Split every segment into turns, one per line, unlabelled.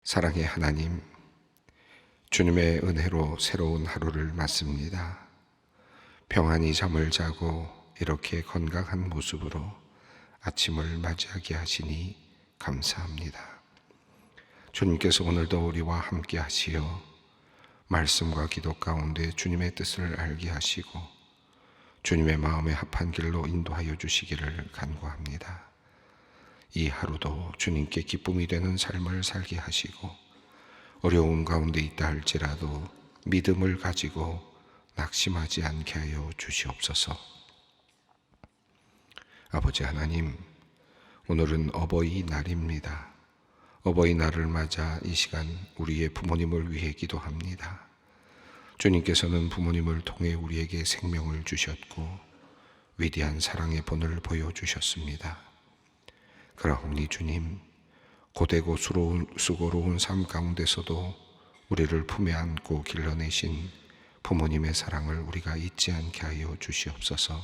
사랑의 하나님, 주님의 은혜로 새로운 하루를 맞습니다. 평안히 잠을 자고 이렇게 건강한 모습으로 아침을 맞이하게 하시니 감사합니다. 주님께서 오늘도 우리와 함께 하시어 말씀과 기도 가운데 주님의 뜻을 알게 하시고 주님의 마음에 합한 길로 인도하여 주시기를 간구합니다. 이 하루도 주님께 기쁨이 되는 삶을 살게 하시고 어려움 가운데 있다 할지라도 믿음을 가지고 낙심하지 않게 하여 주시옵소서. 아버지 하나님, 오늘은 어버이날입니다. 어버이날을 맞아 이 시간 우리의 부모님을 위해 기도합니다. 주님께서는 부모님을 통해 우리에게 생명을 주셨고 위대한 사랑의 본을 보여주셨습니다. 그러하오니 주님, 고되고 수고로운 삶 가운데서도 우리를 품에 안고 길러내신 부모님의 사랑을 우리가 잊지 않게 하여 주시옵소서.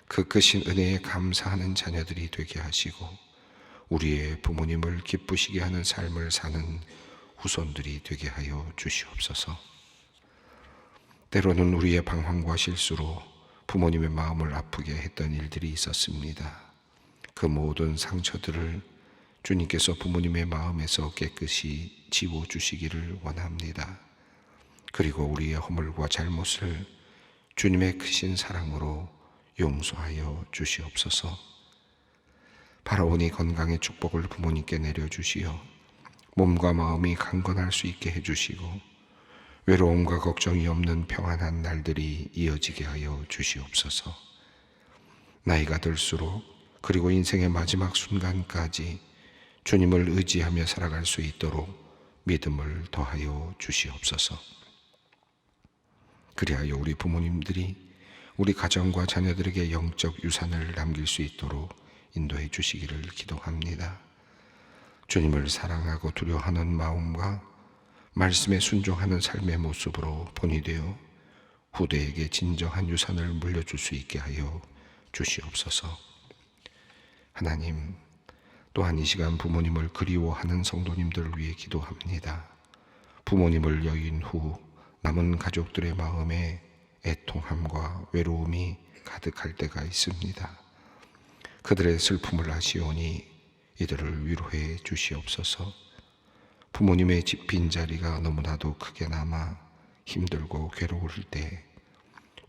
그 크신 은혜에 감사하는 자녀들이 되게 하시고 우리의 부모님을 기쁘시게 하는 삶을 사는 후손들이 되게 하여 주시옵소서. 때로는 우리의 방황과 실수로 부모님의 마음을 아프게 했던 일들이 있었습니다. 그 모든 상처들을 주님께서 부모님의 마음에서 깨끗이 지워주시기를 원합니다. 그리고 우리의 허물과 잘못을 주님의 크신 사랑으로 용서하여 주시옵소서. 바라오니 건강의 축복을 부모님께 내려주시어 몸과 마음이 강건할 수 있게 해주시고 외로움과 걱정이 없는 평안한 날들이 이어지게 하여 주시옵소서. 나이가 들수록 그리고 인생의 마지막 순간까지 주님을 의지하며 살아갈 수 있도록 믿음을 더하여 주시옵소서. 그리하여 우리 부모님들이 우리 가정과 자녀들에게 영적 유산을 남길 수 있도록 인도해 주시기를 기도합니다. 주님을 사랑하고 두려워하는 마음과 말씀에 순종하는 삶의 모습으로 본이 되어 후대에게 진정한 유산을 물려줄 수 있게 하여 주시옵소서. 하나님, 또한 이 시간 부모님을 그리워하는 성도님들을 위해 기도합니다. 부모님을 여인 후 남은 가족들의 마음에 애통함과 외로움이 가득할 때가 있습니다. 그들의 슬픔을 아시오니 이들을 위로해 주시옵소서. 부모님의 빈자리가 너무나도 크게 남아 힘들고 괴로울 때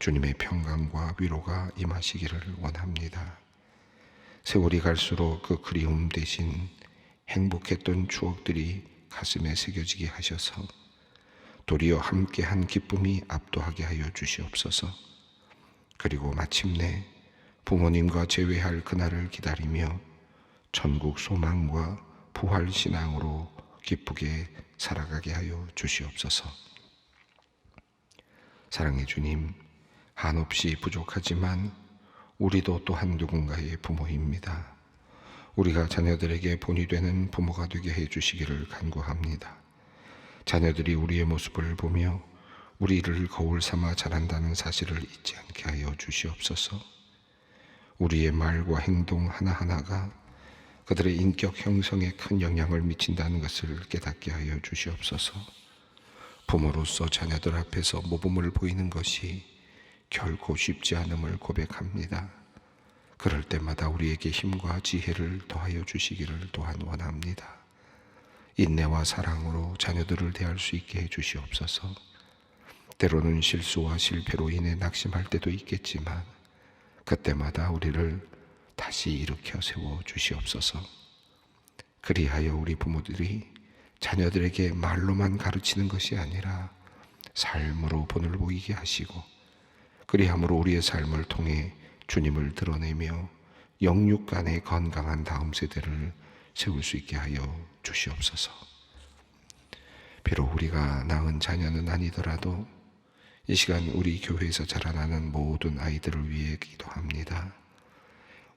주님의 평강과 위로가 임하시기를 원합니다. 세월이 갈수록 그 그리움 대신 행복했던 추억들이 가슴에 새겨지게 하셔서 도리어 함께한 기쁨이 압도하게 하여 주시옵소서. 그리고 마침내 부모님과 재회할 그날을 기다리며 천국 소망과 부활 신앙으로 기쁘게 살아가게 하여 주시옵소서. 사랑의 주님, 한없이 부족하지만 우리도 또한 누군가의 부모입니다. 우리가 자녀들에게 본이 되는 부모가 되게 해주시기를 간구합니다. 자녀들이 우리의 모습을 보며 우리를 거울 삼아 자란다는 사실을 잊지 않게 하여 주시옵소서. 우리의 말과 행동 하나하나가 그들의 인격 형성에 큰 영향을 미친다는 것을 깨닫게 하여 주시옵소서. 부모로서 자녀들 앞에서 모범을 보이는 것이 결코 쉽지 않음을 고백합니다. 그럴 때마다 우리에게 힘과 지혜를 더하여 주시기를 또한 원합니다. 인내와 사랑으로 자녀들을 대할 수 있게 해주시옵소서. 때로는 실수와 실패로 인해 낙심할 때도 있겠지만 그때마다 우리를 다시 일으켜 세워 주시옵소서. 그리하여 우리 부모들이 자녀들에게 말로만 가르치는 것이 아니라 삶으로 본을 보이게 하시고 그리함으로 우리의 삶을 통해 주님을 드러내며 영육 간의 건강한 다음 세대를 세울 수 있게 하여 주시옵소서. 비록 우리가 낳은 자녀는 아니더라도 이 시간 우리 교회에서 자라나는 모든 아이들을 위해 기도합니다.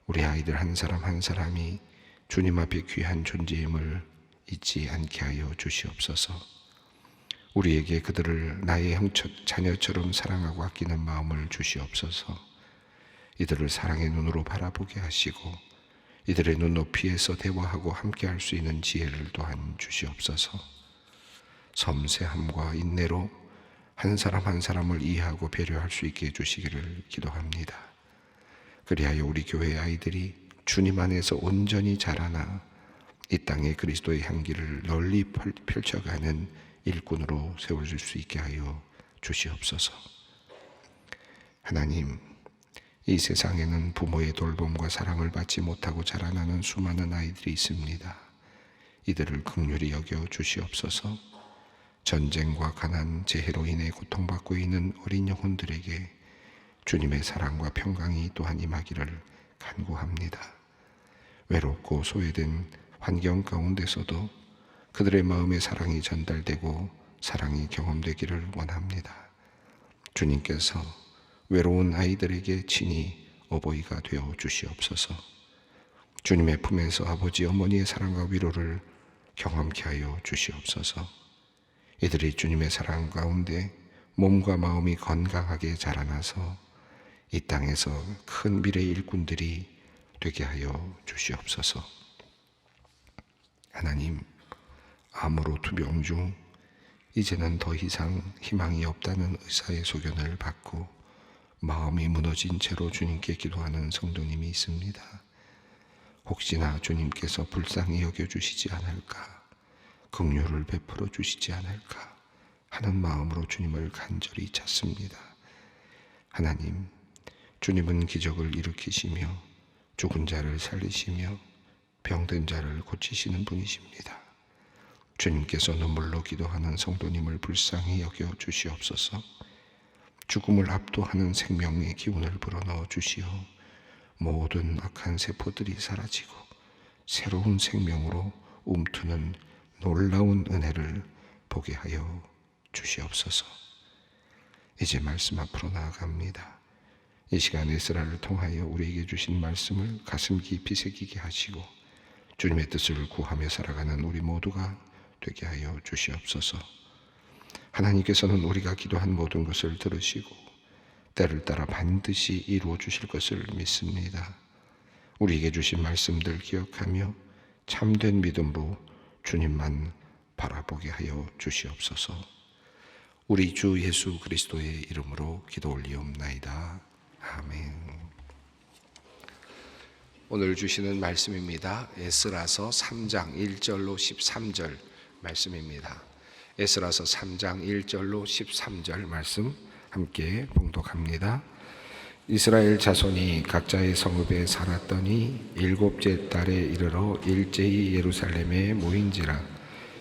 우리 아이들 한 사람 한 사람이 주님 앞에 귀한 존재임을 잊지 않게 하여 주시옵소서. 우리에게 그들을 나의 자녀처럼 사랑하고 아끼는 마음을 주시옵소서. 이들을 사랑의 눈으로 바라보게 하시고 이들의 눈높이에서 대화하고 함께할 수 있는 지혜를 또한 주시옵소서. 섬세함과 인내로 한 사람 한 사람을 이해하고 배려할 수 있게 해주시기를 기도합니다. 그리하여 우리 교회 아이들이 주님 안에서 온전히 자라나 이 땅에 그리스도의 향기를 널리 펼쳐가는 일꾼으로 세워질 수 있게 하여 주시옵소서. 하나님, 이 세상에는 부모의 돌봄과 사랑을 받지 못하고 자라나는 수많은 아이들이 있습니다. 이들을 긍휼히 여겨 주시옵소서. 전쟁과 가난, 재해로 인해 고통받고 있는 어린 영혼들에게 주님의 사랑과 평강이 또한 임하기를 간구합니다. 외롭고 소외된 환경 가운데서도 그들의 마음에 사랑이 전달되고 사랑이 경험되기를 원합니다. 주님께서 외로운 아이들에게 친히 어버이가 되어 주시옵소서. 주님의 품에서 아버지 어머니의 사랑과 위로를 경험케 하여 주시옵소서. 이들이 주님의 사랑 가운데 몸과 마음이 건강하게 자라나서 이 땅에서 큰 미래의 일꾼들이 되게 하여 주시옵소서. 하나님, 암으로 투병 중 이제는 더 이상 희망이 없다는 의사의 소견을 받고 마음이 무너진 채로 주님께 기도하는 성도님이 있습니다. 혹시나 주님께서 불쌍히 여겨주시지 않을까, 긍휼을 베풀어 주시지 않을까 하는 마음으로 주님을 간절히 찾습니다. 하나님, 주님은 기적을 일으키시며 죽은 자를 살리시며 병든 자를 고치시는 분이십니다. 주님께서 눈물로 기도하는 성도님을 불쌍히 여겨 주시옵소서. 죽음을 압도하는 생명의 기운을 불어넣어 주시어 모든 악한 세포들이 사라지고 새로운 생명으로 움트는 놀라운 은혜를 보게 하여 주시옵소서. 이제 말씀 앞으로 나아갑니다. 이 시간 에스라를 통하여 우리에게 주신 말씀을 가슴 깊이 새기게 하시고 주님의 뜻을 구하며 살아가는 우리 모두가 되게 하여 주시옵소서. 하나님께서는 우리가 기도한 모든 것을 들으시고 때를 따라 반드시 이루어 주실 것을 믿습니다. 우리에게 주신 말씀들 기억하며 참된 믿음으로 주님만 바라보게 하여 주시옵소서. 우리 주 예수 그리스도의 이름으로 기도 올리옵나이다. 아멘. 오늘 주시는 말씀입니다. 에스라서 3장 1절로 13절 말씀입니다. 에스라서 3장 1절로 13절 말씀 함께 봉독합니다. 이스라엘 자손이 각자의 성읍에 살았더니 7째 달에 이르러 일제히 예루살렘에 모인지라.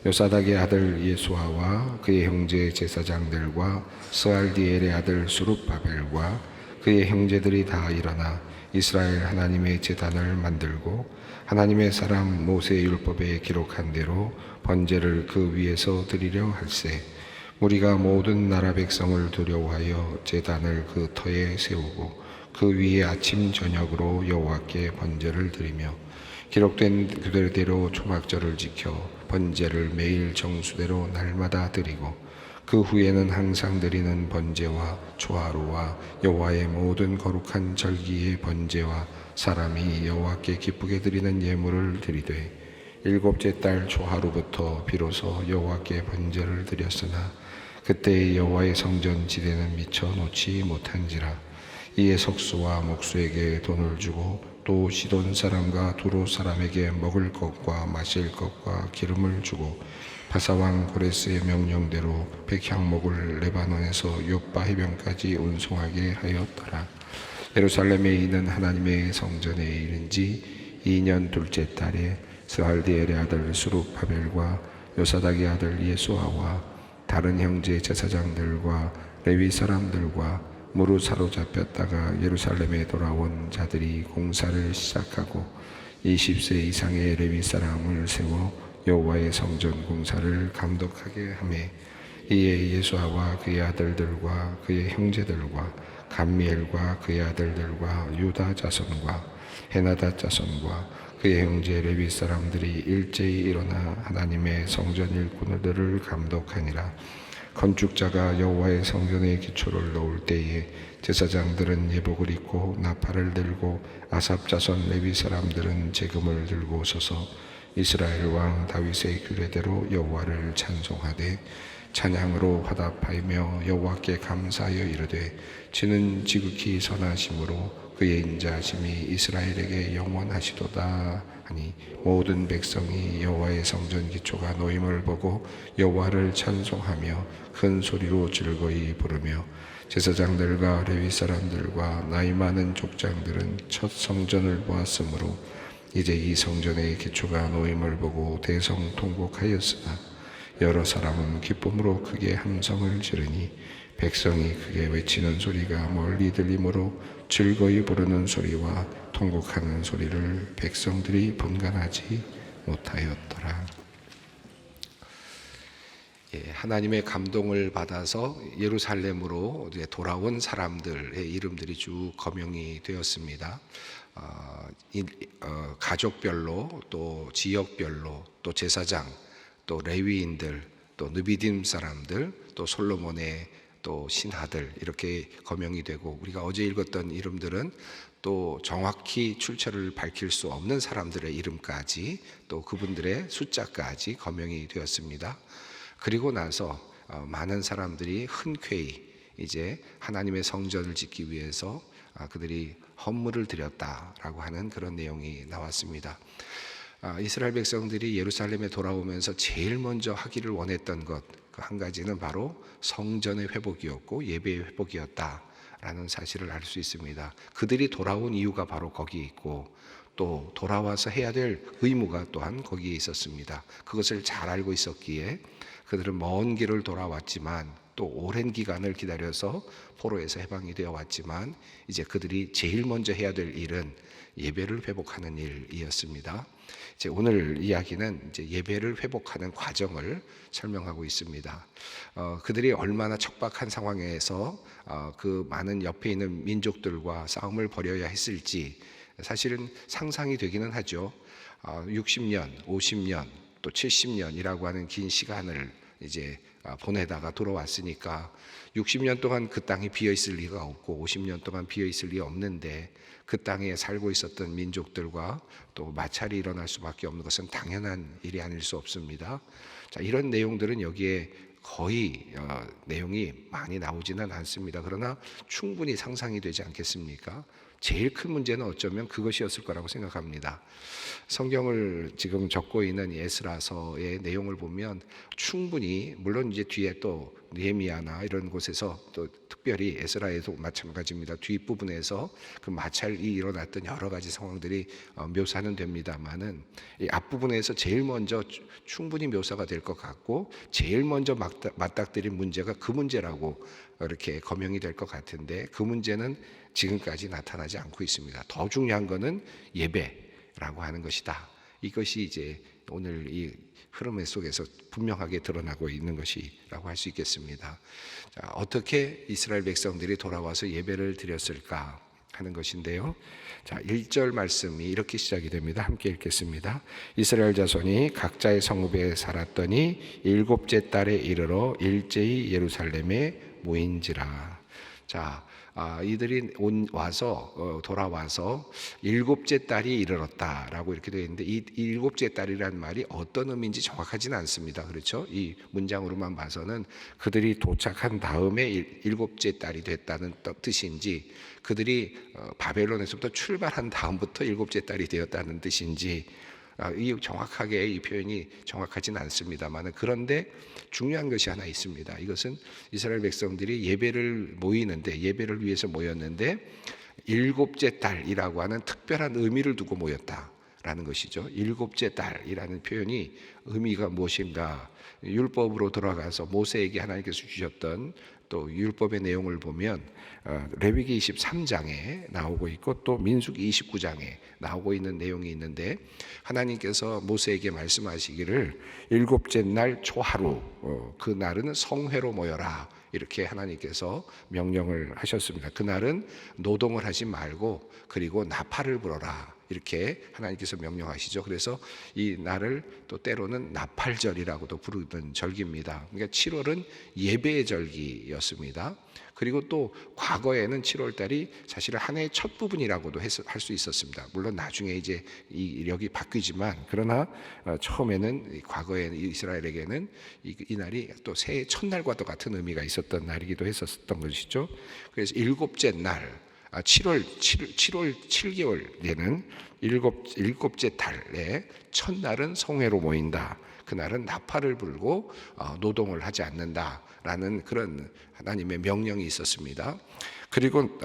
요사닥의 아들 예수아와 그의 형제 제사장들과 스알디엘의 아들 수룹바벨과 그의 형제들이 다 일어나 이스라엘 하나님의 제단을 만들고 하나님의 사람 모세의 율법에 기록한 대로 번제를 그 위에서 드리려 할세. 무리가 모든 나라 백성을 두려워하여 제단을 그 터에 세우고 그 위에 아침 저녁으로 여호와께 번제를 드리며 기록된 규례대로 초막절을 지켜 번제를 매일 정수대로 날마다 드리고 그 후에는 항상 드리는 번제와 초하루와 여호와의 모든 거룩한 절기의 번제와 사람이 여호와께 기쁘게 드리는 예물을 드리되 7째 달 초하루부터 비로소 여호와께 번제를 드렸으나 그때 여호와의 성전 지대는 미처 놓지 못한지라. 이에 석수와 목수에게 돈을 주고 또 시돈 사람과 두로 사람에게 먹을 것과 마실 것과 기름을 주고 바사왕 고레스의 명령대로 백향목을 레바논에서 요빠 해변까지 운송하게 하였더라. 예루살렘에 있는 하나님의 성전에 이른 지 2년 둘째 달에 스알디엘의 아들 수룹바벨과 요사닥의 아들 예수아와 다른 형제 제사장들과 레위 사람들과 무로 사로잡혔다가 예루살렘에 돌아온 자들이 공사를 시작하고 20세 이상의 레위 사람을 세워 여호와의 성전 공사를 감독하게 하매 이에 예수아와 그의 아들들과 그의 형제들과 감미엘과 그의 아들들과 유다 자손과 헤나다 자손과 그의 형제 레위 사람들이 일제히 일어나 하나님의 성전 일꾼들을 감독하니라. 건축자가 여호와의 성전의 기초를 놓을 때에 제사장들은 예복을 입고 나팔을 들고 아삽 자손 레위 사람들은 제금을 들고 서서 이스라엘 왕 다윗의 규례대로 여호와를 찬송하되 찬양으로 화답하며 여호와께 감사하여 이르되 주는 지극히 선하심으로 그의 인자하심이 이스라엘에게 영원하시도다 하니 모든 백성이 여호와의 성전 기초가 놓임을 보고 여호와를 찬송하며 큰 소리로 즐거이 부르며 제사장들과 레위 사람들과 나이 많은 족장들은 첫 성전을 보았으므로 이제 이 성전의 기초가 놓임을 보고 대성통곡하였으나 여러 사람은 기쁨으로 크게 함성을 지르니 백성이 크게 외치는 소리가 멀리 들리므로 즐거이 부르는 소리와 통곡하는 소리를 백성들이 분간하지 못하였더라. 하나님의 감동을 받아서 예루살렘으로 이제 돌아온 사람들의 이름들이 쭉 거명이 되었습니다. 가족별로 또 지역별로 또 제사장 또 레위인들 또 느비딤 사람들 또 솔로몬의 또 신하들 이렇게 거명이 되고 우리가 어제 읽었던 이름들은 또 정확히 출처를 밝힐 수 없는 사람들의 이름까지 또 그분들의 숫자까지 거명이 되었습니다. 그리고 나서 많은 사람들이 흔쾌히 이제 하나님의 성전을 짓기 위해서 그들이 헌물을 드렸다라고 하는 그런 내용이 나왔습니다. 이스라엘 백성들이 예루살렘에 돌아오면서 제일 먼저 하기를 원했던 것 그 한 가지는 바로 성전의 회복이었고 예배의 회복이었다라는 사실을 알 수 있습니다. 그들이 돌아온 이유가 바로 거기에 있고 또 돌아와서 해야 될 의무가 또한 거기에 있었습니다. 그것을 잘 알고 있었기에 그들은 먼 길을 돌아왔지만 또 오랜 기간을 기다려서 포로에서 해방이 되어 왔지만 이제 그들이 제일 먼저 해야 될 일은 예배를 회복하는 일이었습니다. 이제 오늘 이야기는 이제 예배를 회복하는 과정을 설명하고 있습니다. 그들이 얼마나 척박한 상황에서 그 많은 옆에 있는 민족들과 싸움을 벌여야 했을지 사실은 상상이 되기는 하죠. 60년, 50년, 또 70년이라고 하는 긴 시간을 이제 보내다가 돌아왔으니까 60년 동안 그 땅이 비어 있을 리가 없고 50년 동안 비어 있을 리 없는데 그 땅에 살고 있었던 민족들과 또 마찰이 일어날 수밖에 없는 것은 당연한 일이 아닐 수 없습니다. 자, 이런 내용들은 여기에 거의 내용이 많이 나오지는 않습니다. 그러나 충분히 상상이 되지 않겠습니까? 제일 큰 문제는 어쩌면 그것이었을 거라고 생각합니다. 성경을 지금 적고 있는 에스라서의 내용을 보면 충분히 물론 이제 뒤에 또 느헤미야나 이런 곳에서 또 특별히 에스라에도 마찬가지입니다. 뒷부분에서 그 마찰이 일어났던 여러 가지 상황들이 묘사는 됩니다만은 이 앞부분에서 제일 먼저 충분히 묘사가 될 것 같고 제일 먼저 맞닥뜨린 문제가 그 문제라고 이렇게 거명이 될 것 같은데 그 문제는 지금까지 나타나지 않고 있습니다. 더 중요한 것은 예배라고 하는 것이다. 이것이 이제 오늘 이 흐름 속에서 분명하게 드러나고 있는 것이라고 할 수 있겠습니다. 자, 어떻게 이스라엘 백성들이 돌아와서 예배를 드렸을까 하는 것인데요. 자, 1절 말씀이 이렇게 시작이 됩니다. 함께 읽겠습니다. 이스라엘 자손이 각자의 성읍에 살았더니 7째 달에 이르러 일제히 예루살렘에 모인지라. 자, 이들이 돌아와서 7째 달이 이르렀다라고 이렇게 되어 있는데 이 7째 달이라는 말이 어떤 의미인지 정확하지는 않습니다. 그렇죠? 이 문장으로만 봐서는 그들이 도착한 다음에 7째 달이 됐다는 뜻인지 그들이 바벨론에서부터 출발한 다음부터 7째 달이 되었다는 뜻인지 정확하게 이 표현이 정확하지는 않습니다만 그런데 중요한 것이 하나 있습니다. 이것은 이스라엘 백성들이 예배를 위해서 모였는데 7째 달이라고 하는 특별한 의미를 두고 모였다라는 것이죠. 7째 달이라는 표현이 의미가 무엇인가? 율법으로 돌아가서 모세에게 하나님께서 주셨던 또 율법의 내용을 보면 레위기 23장에 나오고 있고 또 민수기 29장에 나오고 있는 내용이 있는데 하나님께서 모세에게 말씀하시기를 7째 날 초하루 그 날은 성회로 모여라 이렇게 하나님께서 명령을 하셨습니다. 그날은 노동을 하지 말고 그리고 나팔을 불어라 이렇게 하나님께서 명령하시죠. 그래서 이 날을 또 때로는 나팔절이라고도 부르는 절기입니다. 그러니까 7월은 예배의 절기였습니다. 그리고 또 과거에는 7월 달이 사실 한 해의 첫 부분이라고도 할 수 있었습니다. 물론 나중에 이제 이 이력이 바뀌지만, 그러나 처음에는 과거에 이스라엘에게는 이 날이 또 새해 첫날과도 같은 의미가 있었던 날이기도 했었던 것이죠. 그래서 일곱째 날, 7월 7개월 되는 일곱째 달에 첫날은 성회로 모인다. 그날은 나팔을 불고 노동을 하지 않는다라는 그런 하나님의 명령이 있었습니다. 그리고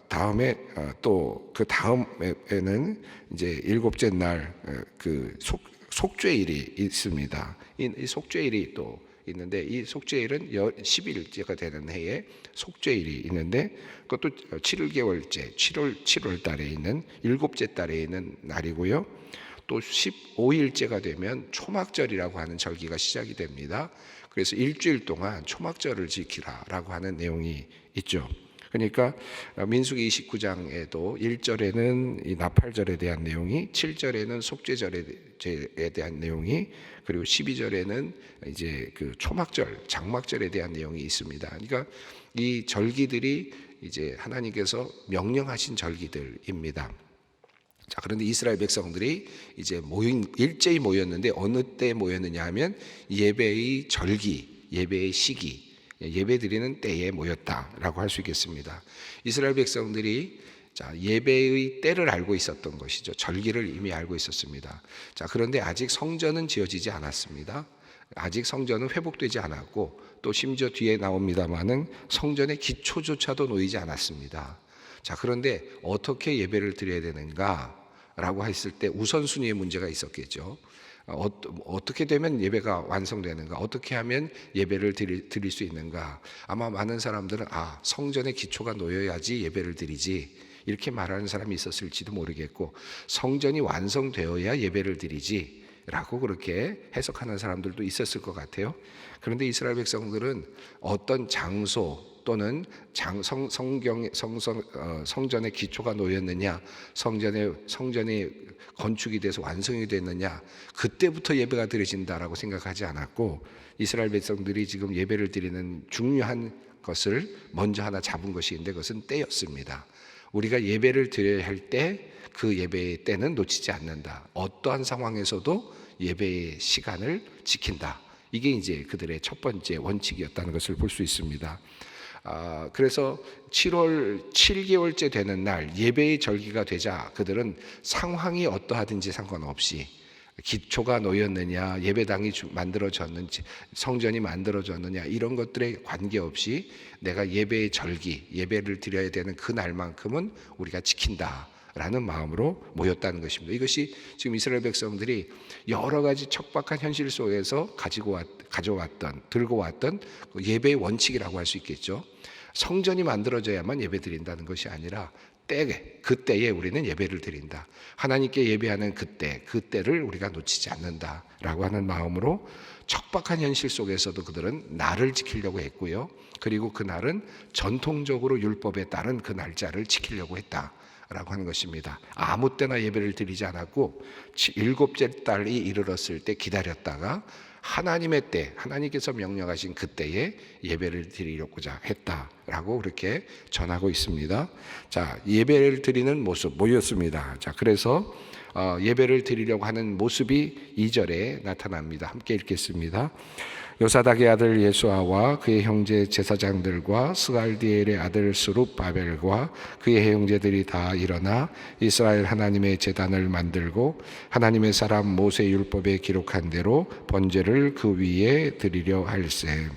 다음에 또 그 다음에는 이제 일곱째 날 그 속죄일이 있습니다. 이 속죄일이 또 있는데, 이 속죄일은 10일째가 되는 해에 속죄일이 있는데, 그것도 7개월째 7월 달에 있는 일곱째 달에 있는 날이고요. 또 15일째가 되면 초막절이라고 하는 절기가 시작이 됩니다. 그래서 일주일 동안 초막절을 지키라라고 하는 내용이 있죠. 그러니까 민수기 29장에도 1절에는 이 나팔절에 대한 내용이, 7절에는 속죄절에 대한 내용이, 그리고 12절에는 이제 그 초막절, 장막절에 대한 내용이 있습니다. 그러니까 이 절기들이 이제 하나님께서 명령하신 절기들입니다. 자, 그런데 이스라엘 백성들이 이제 일제히 모였는데, 어느 때 모였느냐 하면 예배의 절기, 예배의 시기, 예배 드리는 때에 모였다라고 할 수 있겠습니다. 이스라엘 백성들이 예배의 때를 알고 있었던 것이죠. 절기를 이미 알고 있었습니다. 자, 그런데 아직 성전은 지어지지 않았습니다. 아직 성전은 회복되지 않았고, 또 심지어 뒤에 나옵니다마는 성전의 기초조차도 놓이지 않았습니다. 자, 그런데 어떻게 예배를 드려야 되는가라고 했을 때 우선순위의 문제가 있었겠죠. 어떻게 되면 예배가 완성되는가, 어떻게 하면 예배를 드릴 수 있는가. 아마 많은 사람들은 성전의 기초가 놓여야지 예배를 드리지, 이렇게 말하는 사람이 있었을지도 모르겠고, 성전이 완성되어야 예배를 드리지 라고 그렇게 해석하는 사람들도 있었을 것 같아요. 그런데 이스라엘 백성들은 어떤 장소 또는 성전의 기초가 놓였느냐, 성전의 건축이 돼서 완성이 됐느냐, 그때부터 예배가 드려진다라고 생각하지 않았고, 이스라엘 백성들이 지금 예배를 드리는 중요한 것을 먼저 하나 잡은 것인데, 그것은 때였습니다. 우리가 예배를 드려야 할 때, 그 예배의 때는 놓치지 않는다. 어떠한 상황에서도 예배의 시간을 지킨다. 이게 이제 그들의 첫 번째 원칙이었다는 것을 볼 수 있습니다. 그래서 7월 7개월째 되는 날 예배의 절기가 되자 그들은 상황이 어떠하든지 상관없이, 기초가 놓였느냐, 예배당이 만들어졌는지, 성전이 만들어졌느냐, 이런 것들에 관계없이 내가 예배의 절기, 예배를 드려야 되는 그 날만큼은 우리가 지킨다 라는 마음으로 모였다는 것입니다. 이것이 지금 이스라엘 백성들이 여러 가지 척박한 현실 속에서 들고 왔던 예배의 원칙이라고 할 수 있겠죠. 성전이 만들어져야만 예배 드린다는 것이 아니라 그때에 우리는 예배를 드린다. 하나님께 예배하는 그때를 우리가 놓치지 않는다라고 하는 마음으로 척박한 현실 속에서도 그들은 날을 지키려고 했고요. 그리고 그 날은 전통적으로 율법에 따른 그 날짜를 지키려고 했다 라고 하는 것입니다. 아무 때나 예배를 드리지 않았고, 일곱째 달이 이르렀을 때 기다렸다가 하나님의 때, 하나님께서 명령하신 그때에 예배를 드리려고자 했다라고 그렇게 전하고 있습니다. 자, 예배를 드리는 모습 모였습니다. 자, 그래서 예배를 드리려고 하는 모습이 2절에 나타납니다. 함께 읽겠습니다. 요사닥의 아들 예수아와 그의 형제 제사장들과 스갈디엘의 아들 스룹바벨과 그의 형제들이 다 일어나 이스라엘 하나님의 제단을 만들고 하나님의 사람 모세 율법에 기록한 대로 번제를 그 위에 드리려 할세.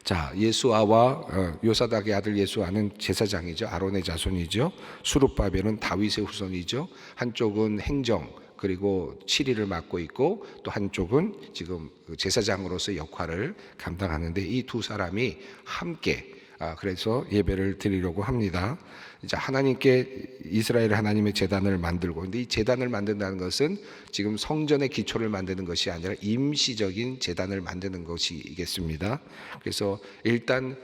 자, 예수아와 요사닥의 아들 예수아는 제사장이죠. 아론의 자손이죠. 스룹바벨은 다윗의 후손이죠. 한쪽은 행정 그리고 치리를 맡고 있고, 또 한쪽은 지금 제사장으로서 역할을 감당하는데, 이 두 사람이 함께 그래서 예배를 드리려고 합니다. 이제 하나님께 이스라엘 하나님의 제단을 만들고, 근데 이 제단을 만든다는 것은 지금 성전의 기초를 만드는 것이 아니라 임시적인 제단을 만드는 것이겠습니다. 그래서 일단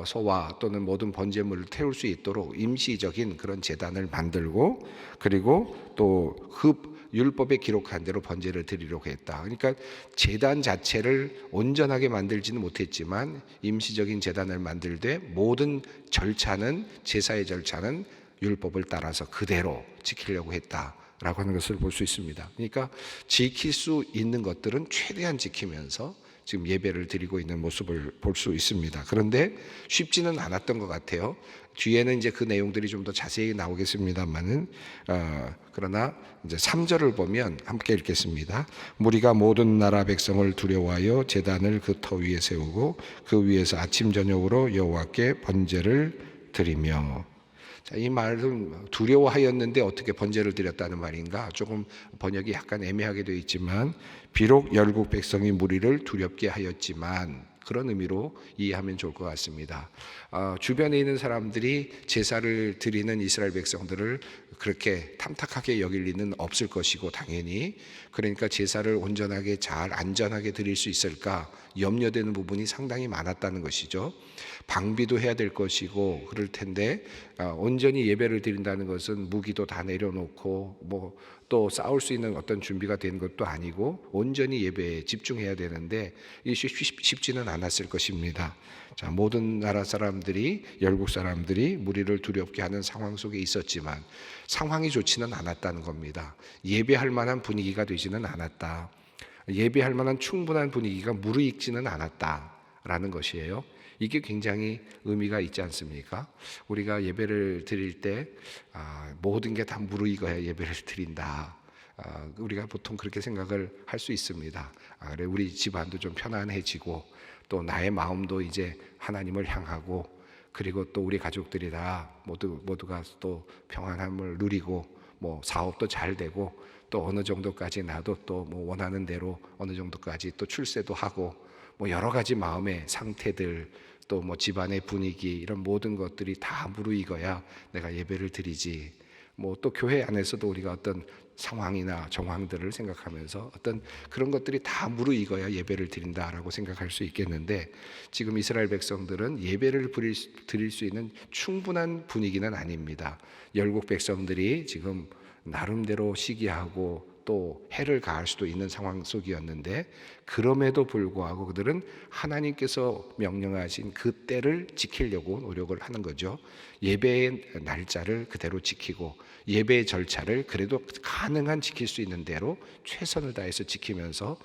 소와 또는 모든 번제물을 태울 수 있도록 임시적인 그런 제단을 만들고, 그리고 또 율법에 기록한 대로 번제를 드리려고 했다. 그러니까 제단 자체를 온전하게 만들지는 못했지만 임시적인 제단을 만들되 모든 절차는, 제사의 절차는 율법을 따라서 그대로 지키려고 했다라고 하는 것을 볼 수 있습니다. 그러니까 지킬 수 있는 것들은 최대한 지키면서 지금 예배를 드리고 있는 모습을 볼 수 있습니다. 그런데 쉽지는 않았던 것 같아요. 뒤에는 이제 그 내용들이 좀 더 자세히 나오겠습니다만은, 그러나 이제 3절을 보면 함께 읽겠습니다. 무리가 모든 나라 백성을 두려워하여 제단을 그 터 위에 세우고 그 위에서 아침 저녁으로 여호와께 번제를 드리며. 자, 이 말은 두려워하였는데 어떻게 번제를 드렸다는 말인가? 조금 번역이 약간 애매하게 되어 있지만, 비록 열국 백성이 무리를 두렵게 하였지만, 그런 의미로 이해하면 좋을 것 같습니다. 주변에 있는 사람들이 제사를 드리는 이스라엘 백성들을 그렇게 탐탁하게 여길 리는 없을 것이고, 당연히 그러니까 제사를 온전하게 잘 안전하게 드릴 수 있을까 염려되는 부분이 상당히 많았다는 것이죠. 방비도 해야 될 것이고 그럴 텐데, 온전히 예배를 드린다는 것은 무기도 다 내려놓고 또 싸울 수 있는 어떤 준비가 된 것도 아니고 온전히 예배에 집중해야 되는데 이것이 쉽지는 않았을 것입니다. 자, 모든 나라 사람들이, 열국 사람들이 무리를 두렵게 하는 상황 속에 있었지만 상황이 좋지는 않았다는 겁니다. 예배할 만한 분위기가 되지는 않았다. 예배할 만한 충분한 분위기가 무르익지는 않았다라는 것이에요. 이게 굉장히 의미가 있지 않습니까? 우리가 예배를 드릴 때 모든 게 다 무르익어야 예배를 드린다. 우리가 보통 그렇게 생각을 할 수 있습니다. 그래, 우리 집안도 좀 편안해지고 또 나의 마음도 이제 하나님을 향하고, 그리고 또 우리 가족들이 다 모두가 또 평안함을 누리고 사업도 잘 되고 또 어느 정도까지 나도 또 원하는 대로 어느 정도까지 또 출세도 하고 여러 가지 마음의 상태들, 또 집안의 분위기, 이런 모든 것들이 다 무르익어야 내가 예배를 드리지. 또 교회 안에서도 우리가 어떤 상황이나 정황들을 생각하면서 어떤 그런 것들이 다 무르익어야 예배를 드린다라고 생각할 수 있겠는데, 지금 이스라엘 백성들은 예배를 드릴 수 있는 충분한 분위기는 아닙니다. 열국 백성들이 지금 나름대로 시기하고 또 해를 가할 수도 있는 상황 속이었는데, 그럼에도 불구하고 그들은 하나님께서 명령하신 그 때를 지키려고 노력을 하는 거죠. 예배의 날짜를 그대로 지키고 예배의 절차를 그래도 가능한 지킬 수 있는 대로 최선을 다해서 지키면서,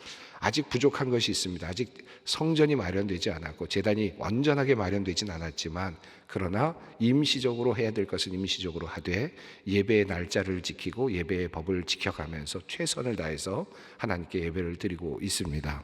아직 부족한 것이 있습니다. 아직 성전이 마련되지 않았고 제단이 완전하게 마련되진 않았지만, 그러나 임시적으로 해야 될 것은 임시적으로 하되 예배의 날짜를 지키고 예배의 법을 지켜가면서 최선을 다해서 하나님께 예배를 드리고 있습니다.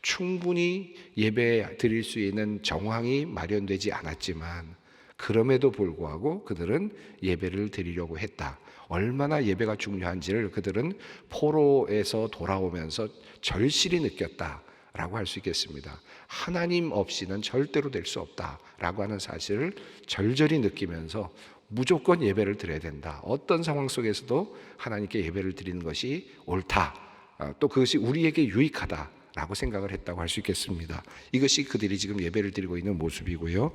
충분히 예배 드릴 수 있는 정황이 마련되지 않았지만 그럼에도 불구하고 그들은 예배를 드리려고 했다. 얼마나 예배가 중요한지를 그들은 포로에서 돌아오면서 절실히 느꼈다라고 할 수 있겠습니다. 하나님 없이는 절대로 될 수 없다라고 하는 사실을 절절히 느끼면서 무조건 예배를 드려야 된다. 어떤 상황 속에서도 하나님께 예배를 드리는 것이 옳다. 또 그것이 우리에게 유익하다라고 생각을 했다고 할 수 있겠습니다. 이것이 그들이 지금 예배를 드리고 있는 모습이고요.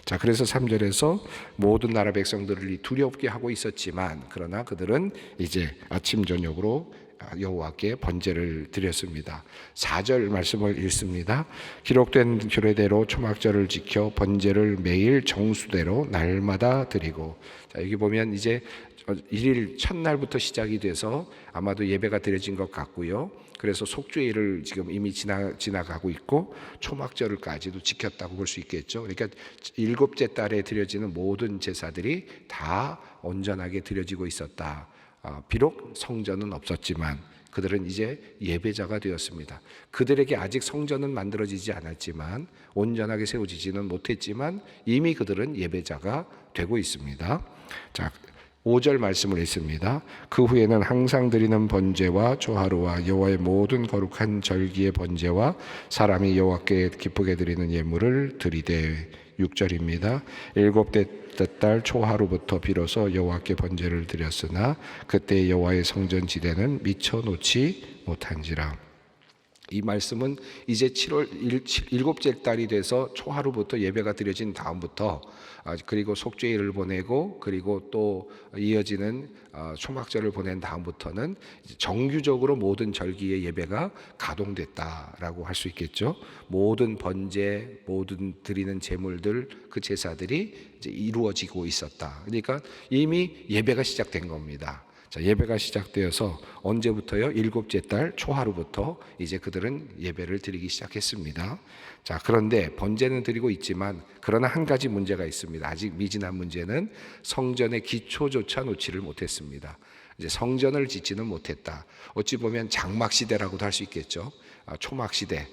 자, 그래서 3절에서 모든 나라 백성들을 두렵게 하고 있었지만, 그러나 그들은 이제 아침 저녁으로 여호와께 번제를 드렸습니다. 4절 말씀을 읽습니다. 기록된 규례대로 초막절을 지켜 번제를 매일 정수대로 날마다 드리고. 자, 여기 보면 이제 1일 첫날부터 시작이 돼서 아마도 예배가 드려진 것 같고요. 그래서 속죄일을 지금 이미 지나가고 있고 초막절을까지도 지켰다고 볼 수 있겠죠. 그러니까 7째 달에 드려지는 모든 제사들이 다 온전하게 드려지고 있었다. 비록 성전은 없었지만 그들은 이제 예배자가 되었습니다. 그들에게 아직 성전은 만들어지지 않았지만, 온전하게 세워지지는 못했지만 이미 그들은 예배자가 되고 있습니다. 자, 5절 말씀을 읽습니다. 그 후에는 항상 드리는 번제와 조화로와 여호와의 모든 거룩한 절기의 번제와 사람이 여호와께 기쁘게 드리는 예물을 드리되. 6절입니다. 7째 달 초하루부터 비로소 여호와께 번제를 드렸으나 그때 여호와의 성전 지대는 미쳐 놓지 못한지라. 이 말씀은 이제 7월 7째 달이 돼서 초하루부터 예배가 드려진 다음부터, 그리고 속죄일을 보내고 그리고 또 이어지는 초막절을 보낸 다음부터는 정규적으로 모든 절기의 예배가 가동됐다라고 할 수 있겠죠. 모든 번제, 모든 드리는 제물들, 그 제사들이 이제 이루어지고 있었다. 그러니까 이미 예배가 시작된 겁니다. 자, 예배가 시작되어서 언제부터요? 7째 달 초하루부터 이제 그들은 예배를 드리기 시작했습니다. 자, 그런데 번제는 드리고 있지만 그러나 한 가지 문제가 있습니다. 아직 미진한 문제는 성전의 기초조차 놓지를 못했습니다. 이제 성전을 짓지는 못했다. 어찌 보면 장막 시대라고도 할 수 있겠죠. 초막 시대.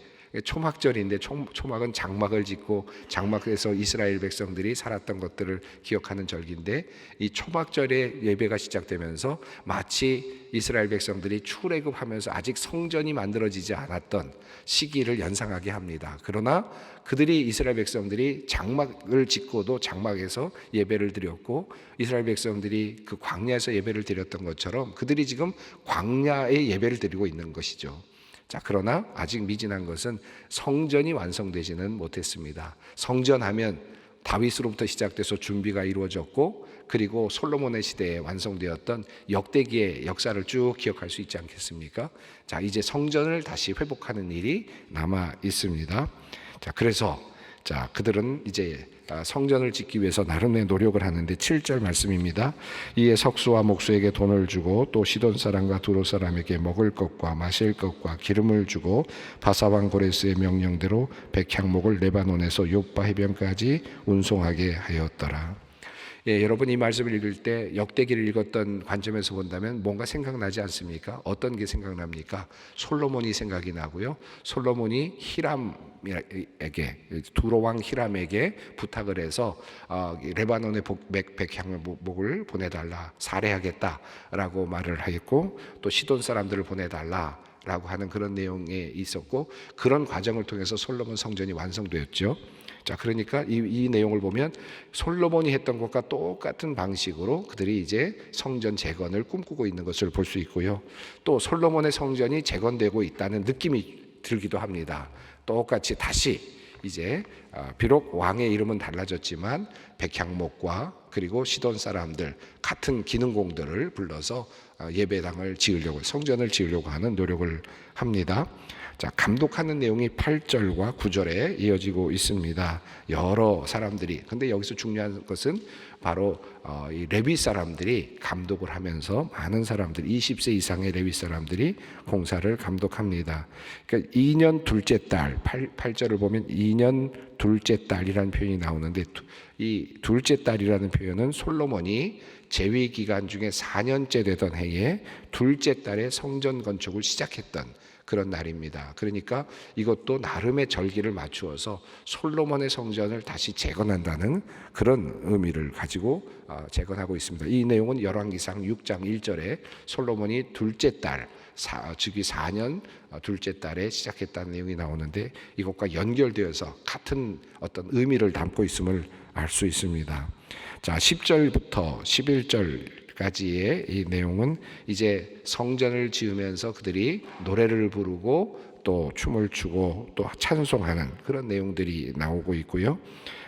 초막절인데 초막은 장막을 짓고 장막에서 이스라엘 백성들이 살았던 것들을 기억하는 절기인데, 이 초막절에 예배가 시작되면서 마치 이스라엘 백성들이 출애굽하면서 아직 성전이 만들어지지 않았던 시기를 연상하게 합니다. 그러나 그들이, 이스라엘 백성들이 장막을 짓고도 장막에서 예배를 드렸고, 이스라엘 백성들이 그 광야에서 예배를 드렸던 것처럼 그들이 지금 광야에 예배를 드리고 있는 것이죠. 자, 그러나 아직 미진한 것은 성전이 완성되지는 못했습니다. 성전하면 다윗으로부터 시작돼서 준비가 이루어졌고, 그리고 솔로몬의 시대에 완성되었던 역대기의 역사를 쭉 기억할 수 있지 않겠습니까? 자, 이제 성전을 다시 회복하는 일이 남아 있습니다. 자, 그래서 그들은 이제 성전을 짓기 위해서 나름의 노력을 하는데, 7절 말씀입니다. 이에 석수와 목수에게 돈을 주고 또 시돈 사람과 두로 사람에게 먹을 것과 마실 것과 기름을 주고 바사왕 고레스의 명령대로 백향목을 레바논에서 요빠 해변까지 운송하게 하였더라. 여러분, 이 말씀을 읽을 때 역대기를 읽었던 관점에서 본다면 뭔가 생각나지 않습니까? 어떤 게 생각납니까? 솔로몬이 생각이 나고요. 솔로몬이 히람에게, 두로왕 히람에게 부탁을 해서 레바논의 백향목을 보내달라, 살해하겠다라고 말을 했고, 또 시돈 사람들을 보내달라라고 하는 그런 내용이 있었고, 그런 과정을 통해서 솔로몬 성전이 완성되었죠. 자, 그러니까 이 내용을 보면 솔로몬이 했던 것과 똑같은 방식으로 그들이 이제 성전 재건을 꿈꾸고 있는 것을 볼 수 있고요. 또 솔로몬의 성전이 재건되고 있다는 느낌이 들기도 합니다. 똑같이 다시 이제 비록 왕의 이름은 달라졌지만 백향목과 그리고 시돈 사람들, 같은 기능공들을 불러서 예배당을 지으려고, 성전을 지으려고 하는 노력을 합니다. 자, 감독하는 내용이 8절과 9절에 이어지고 있습니다. 여러 사람들이, 근데 여기서 중요한 것은 바로 이 레위 사람들이 감독을 하면서 많은 사람들, 20세 이상의 레위 사람들이 공사를 감독합니다. 그러니까 2년 둘째 달, 8절을 보면 2년 둘째 달이라는 표현이 나오는데, 이 둘째 달이라는 표현은 솔로몬이 재위 기간 중에 4년째 되던 해에 둘째 달에 성전 건축을 시작했던 그런 날입니다. 그러니까 이것도 나름의 절기를 맞추어서 솔로몬의 성전을 다시 재건한다는 그런 의미를 가지고 재건하고 있습니다. 이 내용은 열왕기상 6장 1절에 솔로몬이 둘째 달, 즉위 4년 둘째 달에 시작했다는 내용이 나오는데, 이것과 연결되어서 같은 어떤 의미를 담고 있음을 알 수 있습니다. 자, 10절부터 11절까지의 이 내용은 이제 성전을 지으면서 그들이 노래를 부르고 또 춤을 추고 또 찬송하는 그런 내용들이 나오고 있고요.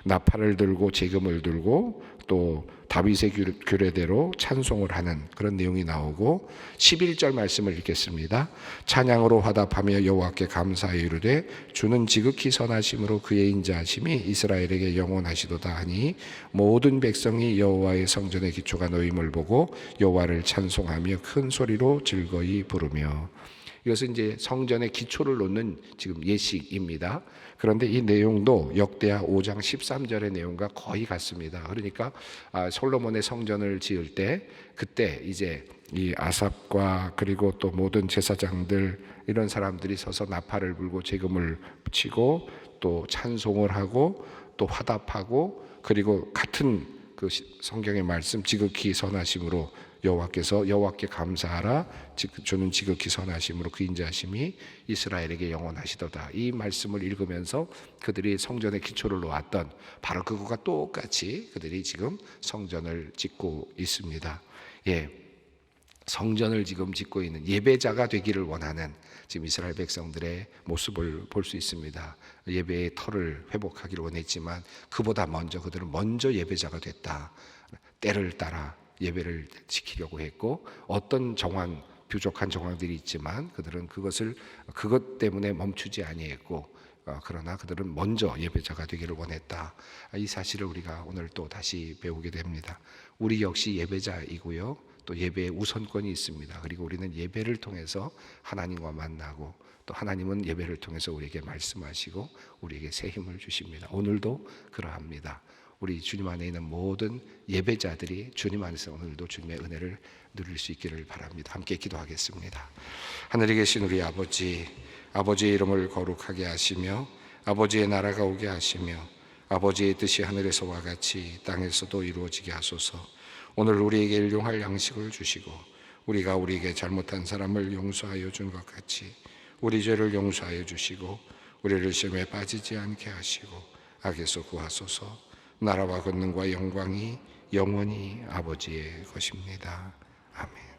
나팔을 들고 제금을 들고 또 다윗의 규례대로 찬송을 하는 그런 내용이 나오고, 11절 말씀을 읽겠습니다. 찬양으로 화답하며 여호와께 감사하여 이르되 주는 지극히 선하심으로 그의 인자하심이 이스라엘에게 영원하시도다 하니 모든 백성이 여호와의 성전의 기초가 놓임을 보고 여호와를 찬송하며 큰 소리로 즐거이 부르며. 이것은 이제 성전의 기초를 놓는 지금 예식입니다. 그런데 이 내용도 역대하 5장 13절의 내용과 거의 같습니다. 그러니까 솔로몬의 성전을 지을 때, 그때 이제 이 아삽과 그리고 또 모든 제사장들, 이런 사람들이 서서 나팔을 불고 제금을 치고 또 찬송을 하고 또 화답하고, 그리고 같은 그 성경의 말씀 지극히 선하심으로 여호와께 감사하라. 주는 지극히 선하심으로 그 인자하심이 이스라엘에게 영원하시도다. 이 말씀을 읽으면서 그들이 성전의 기초를 놓았던 바로 그것과 똑같이 그들이 지금 성전을 짓고 있습니다. 성전을 지금 짓고 있는 예배자가 되기를 원하는 지금 이스라엘 백성들의 모습을 볼 수 있습니다. 예배의 터를 회복하기를 원했지만 그보다 그들은 먼저 예배자가 됐다. 때를 따라 예배를 지키려고 했고, 어떤 부족한 정황들이 있지만 그들은 그것 때문에 멈추지 아니했고, 그러나 그들은 먼저 예배자가 되기를 원했다. 이 사실을 우리가 오늘 또 다시 배우게 됩니다. 우리 역시 예배자이고요, 또 예배의 우선권이 있습니다. 그리고 우리는 예배를 통해서 하나님과 만나고, 또 하나님은 예배를 통해서 우리에게 말씀하시고 우리에게 새 힘을 주십니다. 오늘도 그러합니다. 우리 주님 안에 있는 모든 예배자들이 주님 안에서 오늘도 주님의 은혜를 누릴 수 있기를 바랍니다. 함께 기도하겠습니다. 하늘에 계신 우리 아버지, 아버지의 이름을 거룩하게 하시며 아버지의 나라가 오게 하시며 아버지의 뜻이 하늘에서와 같이 땅에서도 이루어지게 하소서. 오늘 우리에게 일용할 양식을 주시고 우리가 우리에게 잘못한 사람을 용서하여 준 것 같이 우리 죄를 용서하여 주시고 우리를 시험에 빠지지 않게 하시고 악에서 구하소서. 나라와 권능과 영광이 영원히 아버지의 것입니다. 아멘.